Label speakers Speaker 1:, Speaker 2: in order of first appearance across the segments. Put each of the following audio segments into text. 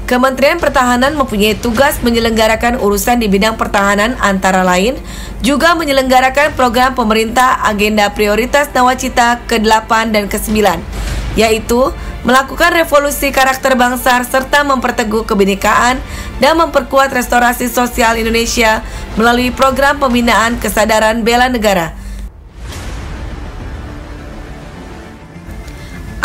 Speaker 1: Kementerian Pertahanan mempunyai tugas menyelenggarakan urusan di bidang pertahanan antara lain juga menyelenggarakan program pemerintah agenda prioritas Nawacita ke-8 dan ke-9, yaitu melakukan revolusi karakter bangsa serta memperteguh kebinekaan dan memperkuat restorasi sosial Indonesia melalui program pembinaan kesadaran bela negara.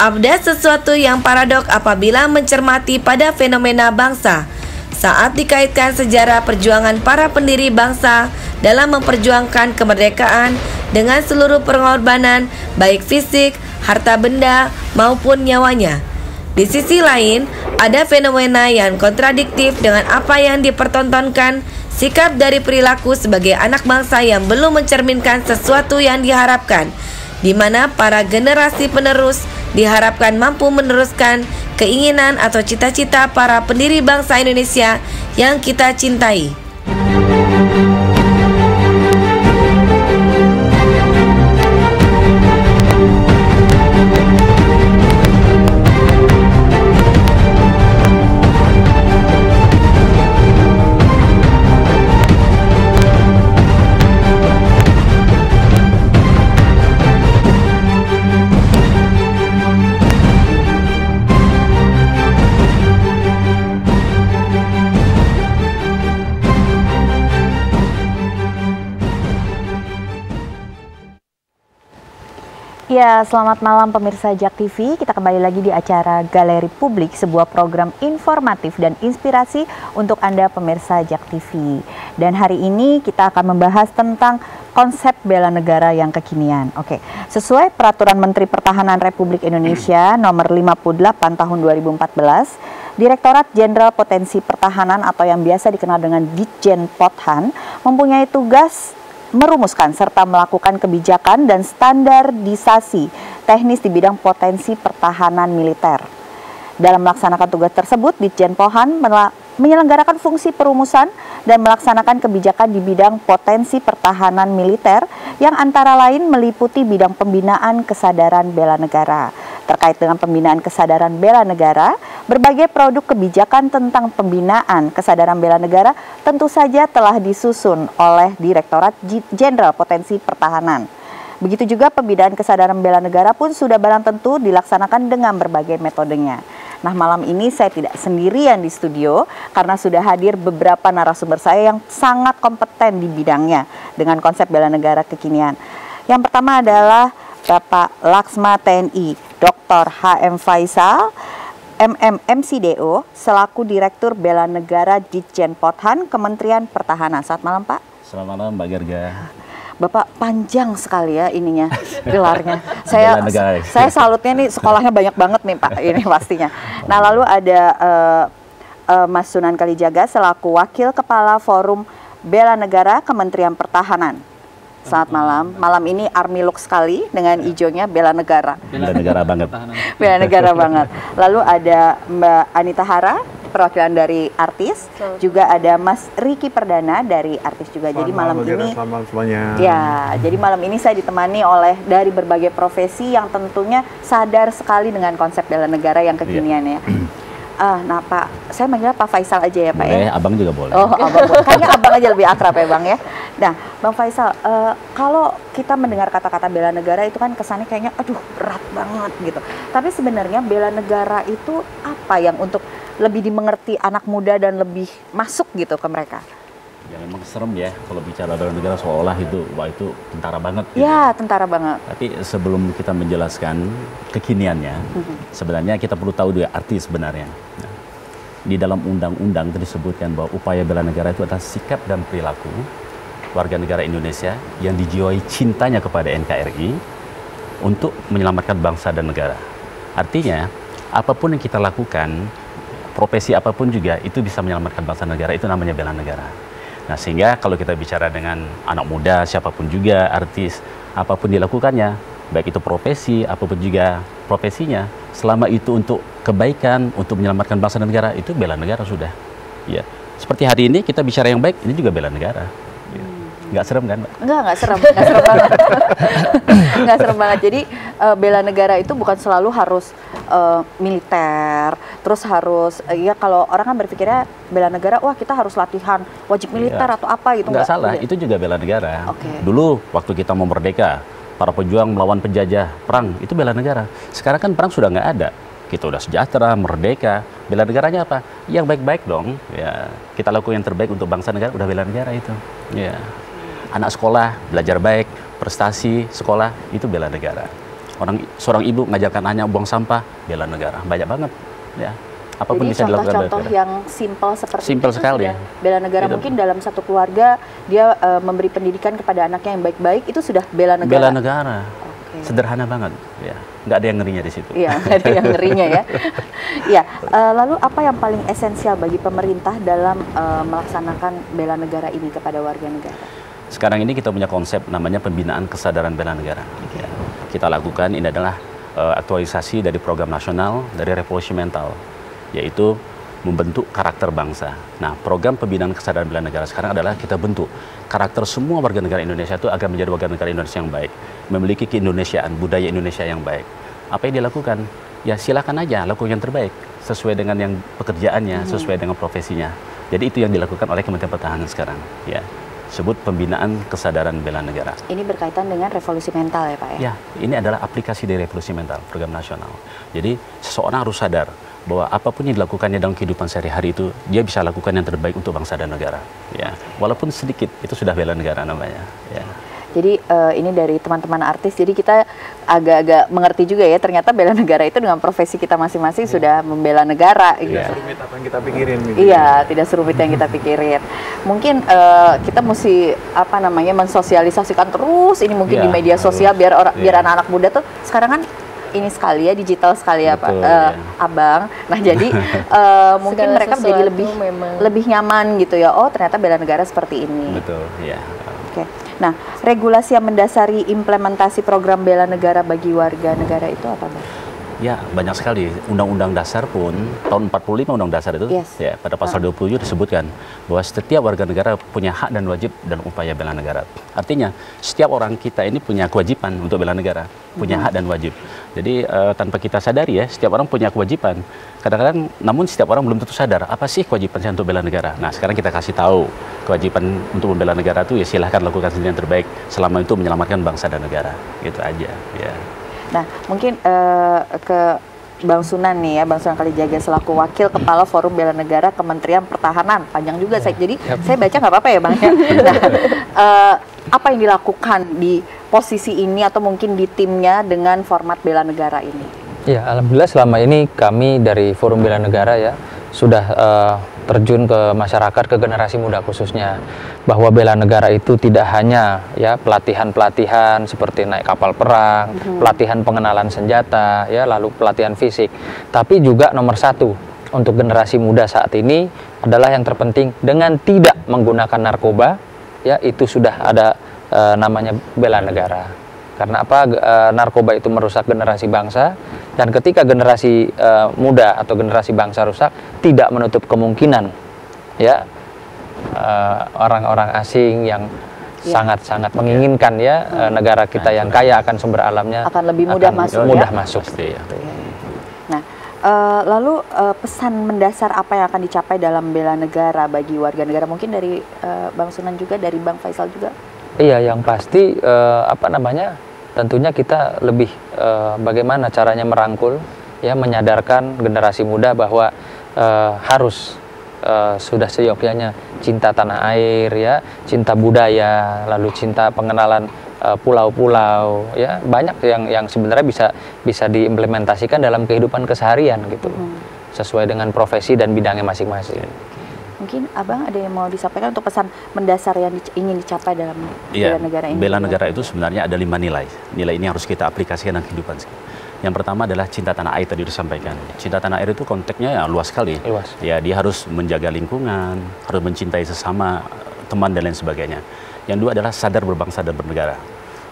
Speaker 1: Ada sesuatu yang paradok apabila mencermati pada fenomena bangsa saat dikaitkan sejarah perjuangan para pendiri bangsa dalam memperjuangkan kemerdekaan dengan seluruh pengorbanan baik fisik, harta benda maupun nyawanya. Di sisi lain, ada fenomena yang kontradiktif dengan apa yang dipertontonkan, sikap dari perilaku sebagai anak bangsa yang belum mencerminkan sesuatu yang diharapkan, di mana para generasi penerus diharapkan mampu meneruskan keinginan atau cita-cita para pendiri bangsa Indonesia yang kita cintai.
Speaker 2: Ya, selamat malam pemirsa JAK TV. Kita kembali lagi di acara Galeri Publik, sebuah program informatif dan inspirasi untuk Anda pemirsa JAK TV. Dan hari ini kita akan membahas tentang konsep bela negara yang kekinian. Oke, sesuai Peraturan Menteri Pertahanan Republik Indonesia Nomor 58 Tahun 2014, Direktorat Jenderal Potensi Pertahanan atau yang biasa dikenal dengan Ditjen Pothan mempunyai tugas merumuskan serta melakukan kebijakan dan standarisasi teknis di bidang potensi pertahanan militer. Dalam melaksanakan tugas tersebut, Ditjen Pothan menyelenggarakan fungsi perumusan dan melaksanakan kebijakan di bidang potensi pertahanan militer yang antara lain meliputi bidang pembinaan kesadaran bela negara. Terkait dengan pembinaan kesadaran bela negara, berbagai produk kebijakan tentang pembinaan kesadaran bela negara tentu saja telah disusun oleh Direktorat Jenderal Potensi Pertahanan. Begitu juga pembinaan kesadaran bela negara pun sudah barang tentu dilaksanakan dengan berbagai metodenya. Nah, malam ini saya tidak sendirian di studio karena sudah hadir beberapa narasumber saya yang sangat kompeten di bidangnya dengan konsep bela negara kekinian. Yang pertama adalah Bapak Laksma TNI Dr. H.M. Faisal, MMCDO, selaku Direktur Bela Negara Ditjen Pothan, Kementerian Pertahanan. Selamat malam, Pak.
Speaker 3: Selamat malam, Mbak Gerga.
Speaker 2: Bapak panjang sekali ya ininya, gelarnya. Saya salutnya nih, sekolahnya banyak banget nih, Pak, ini pastinya. Nah, lalu ada Mas Sunan Kalijaga, selaku Wakil Kepala Forum Bela Negara Kementerian Pertahanan. Selamat malam. Malam ini army look sekali dengan hijaunya bela negara.
Speaker 3: Bela negara banget.
Speaker 2: Bela negara banget. Lalu ada Mbak Anita Hara, perwakilan dari artis. Juga ada Mas Riki Perdana dari artis juga. Jadi malam ini
Speaker 4: semuanya.
Speaker 2: Ya, jadi malam ini saya ditemani oleh dari berbagai profesi yang tentunya sadar sekali dengan konsep bela negara yang kekinian ya. Nah Pak, saya manggilnya Pak Faisal aja ya Pak
Speaker 3: boleh,
Speaker 2: ya?
Speaker 3: Abang juga boleh.
Speaker 2: Oh Abang boleh, kayaknya Abang aja lebih akrab ya Bang ya. Nah Bang Faisal, kalau kita mendengar kata-kata bela negara itu kan kesannya kayaknya aduh berat banget gitu. Tapi sebenarnya bela negara itu apa yang untuk lebih dimengerti anak muda dan lebih masuk gitu ke mereka?
Speaker 3: Ya memang serem ya kalau bicara bela negara seolah itu, wah itu tentara banget gitu.
Speaker 2: Ya tentara banget.
Speaker 3: Tapi sebelum kita menjelaskan kekiniannya, sebenarnya kita perlu tahu juga arti sebenarnya. Nah, di dalam undang-undang disebutkan bahwa upaya bela negara itu adalah sikap dan perilaku warga negara Indonesia yang dijiwai cintanya kepada NKRI untuk menyelamatkan bangsa dan negara. Artinya, apapun yang kita lakukan, profesi apapun juga itu bisa menyelamatkan bangsa dan negara, itu namanya bela negara. Nah, sehingga kalau kita bicara dengan anak muda, siapapun juga, artis, apapun dilakukannya, baik itu profesi, apapun juga profesinya, selama itu untuk kebaikan, untuk menyelamatkan bangsa dan negara, itu bela negara sudah. Ya, seperti hari ini kita bicara yang baik, ini juga bela negara. Ya. Nggak serem kan, Mbak?
Speaker 2: Nggak serem, nggak serem banget. Nggak serem banget. Jadi bela negara itu bukan selalu harus militer, terus harus ya kalau orang kan berpikirnya bela negara, wah kita harus latihan wajib militer atau apa gitu.
Speaker 3: Nggak salah, itu juga bela negara.
Speaker 2: Okay.
Speaker 3: Dulu waktu kita mau merdeka, para pejuang melawan penjajah, perang, itu bela negara. Sekarang kan perang sudah nggak ada. Kita udah sejahtera, merdeka, bela negaranya apa? Yang baik-baik dong. Ya, kita lakukan yang terbaik untuk bangsa negara, udah bela negara itu. Ya. Anak sekolah belajar baik, prestasi sekolah itu bela negara. Seorang ibu ngajarkan anaknya buang sampah, bela negara. Banyak banget. Ya. Apapun
Speaker 2: jadi
Speaker 3: bisa dilakukan.
Speaker 2: Contoh-contoh yang simpel seperti
Speaker 3: simpel
Speaker 2: itu
Speaker 3: sekali.
Speaker 2: Sudah bela negara. Gitu. Mungkin dalam satu keluarga dia memberi pendidikan kepada anaknya yang baik-baik, itu sudah bela negara.
Speaker 3: Bela negara. Sederhana banget, ya. Nggak ada yang ngerinya di situ.
Speaker 2: Iya, nggak ada yang ngerinya ya. Ya, lalu apa yang paling esensial bagi pemerintah dalam melaksanakan bela negara ini kepada warga negara?
Speaker 3: Sekarang ini kita punya konsep namanya pembinaan kesadaran bela negara. Ya. Kita lakukan ini adalah aktualisasi dari program nasional dari revolusi mental, yaitu membentuk karakter bangsa. Nah, program pembinaan kesadaran bela negara sekarang adalah kita bentuk karakter semua warga negara Indonesia itu agar menjadi warga negara Indonesia yang baik, memiliki keindonesiaan, budaya Indonesia yang baik. Apa yang dilakukan? Ya silakan aja lakukan yang terbaik sesuai dengan yang pekerjaannya, sesuai dengan profesinya. Jadi itu yang dilakukan oleh Kementerian Pertahanan sekarang. Ya, sebut pembinaan kesadaran bela negara.
Speaker 2: Ini berkaitan dengan revolusi mental ya Pak ya?
Speaker 3: Ya, ini adalah aplikasi dari revolusi mental, program nasional. Jadi seseorang harus sadar bahwa apapun yang dilakukannya dalam kehidupan sehari-hari itu dia bisa lakukan yang terbaik untuk bangsa dan negara. Ya, walaupun sedikit itu sudah bela negara namanya. Ya.
Speaker 2: Jadi ini dari teman-teman artis, jadi kita agak-agak mengerti juga ya, ternyata bela negara itu dengan profesi kita masing-masing sudah membela negara. Gitu.
Speaker 4: Tidak serumit apa yang kita pikirin. Gitu.
Speaker 2: Iya, tidak serumit yang kita pikirin. Mungkin kita mesti apa namanya mensosialisasikan terus ini mungkin di media sosial biar biar anak-anak muda tuh sekarang kan ini sekali ya, digital sekali ya Pak, Abang. Nah jadi mungkin mereka menjadi lebih nyaman gitu ya. Oh ternyata bela negara seperti ini.
Speaker 3: Betul, ya.
Speaker 2: Oke. Nah regulasi yang mendasari implementasi program bela negara bagi warga negara itu apa Bang?
Speaker 3: Ya, banyak sekali. Undang-Undang Dasar pun, tahun 45 Undang Dasar itu, ya, pada pasal 27 disebutkan bahwa setiap warga negara punya hak dan wajib dalam upaya bela negara. Artinya, setiap orang kita ini punya kewajiban untuk bela negara, punya hak dan wajib. Jadi, tanpa kita sadari ya, setiap orang punya kewajiban. Kadang-kadang, namun setiap orang belum tentu sadar, apa sih kewajiban saya untuk bela negara? Nah, sekarang kita kasih tahu, kewajiban untuk membela negara itu ya silahkan lakukan sendiri yang terbaik, selama itu menyelamatkan bangsa dan negara. Gitu aja, ya.
Speaker 2: Nah, mungkin ke Bang Sunan nih ya, Bang Sunan Kalijaga selaku Wakil Kepala Forum Bela Negara Kementerian Pertahanan. Panjang juga, jadi saya baca nggak apa-apa ya Bang ya. Nah, apa yang dilakukan di posisi ini atau mungkin di timnya dengan format bela negara ini?
Speaker 5: Ya, alhamdulillah selama ini kami dari Forum Bela Negara ya sudah terjun ke masyarakat, ke generasi muda khususnya, bahwa bela negara itu tidak hanya ya pelatihan-pelatihan seperti naik kapal perang, pelatihan pengenalan senjata, ya lalu pelatihan fisik, tapi juga nomor satu untuk generasi muda saat ini adalah yang terpenting dengan tidak menggunakan narkoba, ya itu sudah ada namanya bela negara. Karena apa? Narkoba itu merusak generasi bangsa, dan ketika generasi muda atau generasi bangsa rusak, tidak menutup kemungkinan ya orang-orang asing yang sangat-sangat menginginkan ya negara kita yang kaya akan sumber alamnya
Speaker 2: akan lebih mudah masuk.
Speaker 5: Masuk.
Speaker 3: Pasti, ya.
Speaker 2: Nah, lalu pesan mendasar apa yang akan dicapai dalam bela negara bagi warga negara? Mungkin dari Bang Sunan juga, dari Bang Faisal juga.
Speaker 5: Iya, yang pasti tentunya kita lebih bagaimana caranya merangkul, ya menyadarkan generasi muda bahwa harus sudah seyogyanya cinta tanah air, ya cinta budaya, lalu cinta pengenalan pulau-pulau, ya banyak yang sebenarnya bisa diimplementasikan dalam kehidupan keseharian gitu, sesuai dengan profesi dan bidangnya masing-masing.
Speaker 2: Mungkin Abang ada yang mau disampaikan untuk pesan mendasar yang ingin dicapai dalam bela negara ini?
Speaker 3: Bela negara itu sebenarnya ada 5 nilai. Nilai ini harus kita aplikasikan dalam kehidupan. Yang pertama adalah cinta tanah air, tadi disampaikan. Cinta tanah air itu konteksnya ya luas sekali.
Speaker 5: Luas.
Speaker 3: Ya, dia harus menjaga lingkungan, harus mencintai sesama, teman dan lain sebagainya. Yang dua adalah sadar berbangsa dan bernegara.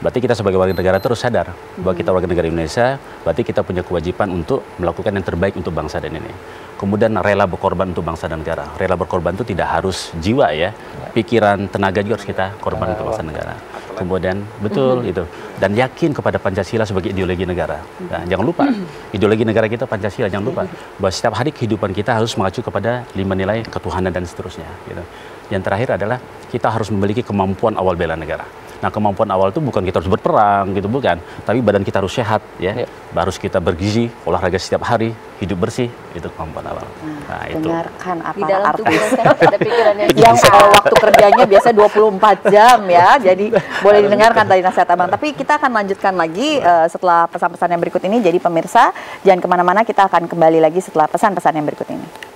Speaker 3: Berarti kita sebagai warga negara terus sadar bahwa kita warga negara Indonesia, berarti kita punya kewajiban untuk melakukan yang terbaik untuk bangsa dan ini. Kemudian rela berkorban untuk bangsa dan negara. Rela berkorban itu tidak harus jiwa ya, pikiran, tenaga juga harus kita korban untuk bangsa negara. Kemudian betul itu, dan yakin kepada Pancasila sebagai ideologi negara. Nah, jangan lupa ideologi negara kita Pancasila. Jangan lupa bahwa setiap hari kehidupan kita harus mengacu kepada 5 nilai ketuhanan dan seterusnya. Gitu. Yang terakhir adalah kita harus memiliki kemampuan awal bela negara. Nah, kemampuan awal itu bukan kita harus berperang gitu, bukan, tapi badan kita harus sehat, ya. Harus kita bergizi, olahraga setiap hari, hidup bersih, itu kemampuan awal. Nah, itu.
Speaker 2: Dengarkan apa
Speaker 1: Di dalam
Speaker 2: artis
Speaker 1: tubuh ada pikirannya
Speaker 2: yang waktu kerjanya biasa 24 jam ya. Jadi boleh didengarkan tadi nasihat Abang. Tapi kita akan lanjutkan lagi setelah pesan-pesan yang berikut ini. Jadi pemirsa, jangan kemana-mana, kita akan kembali lagi setelah pesan-pesan yang berikut ini.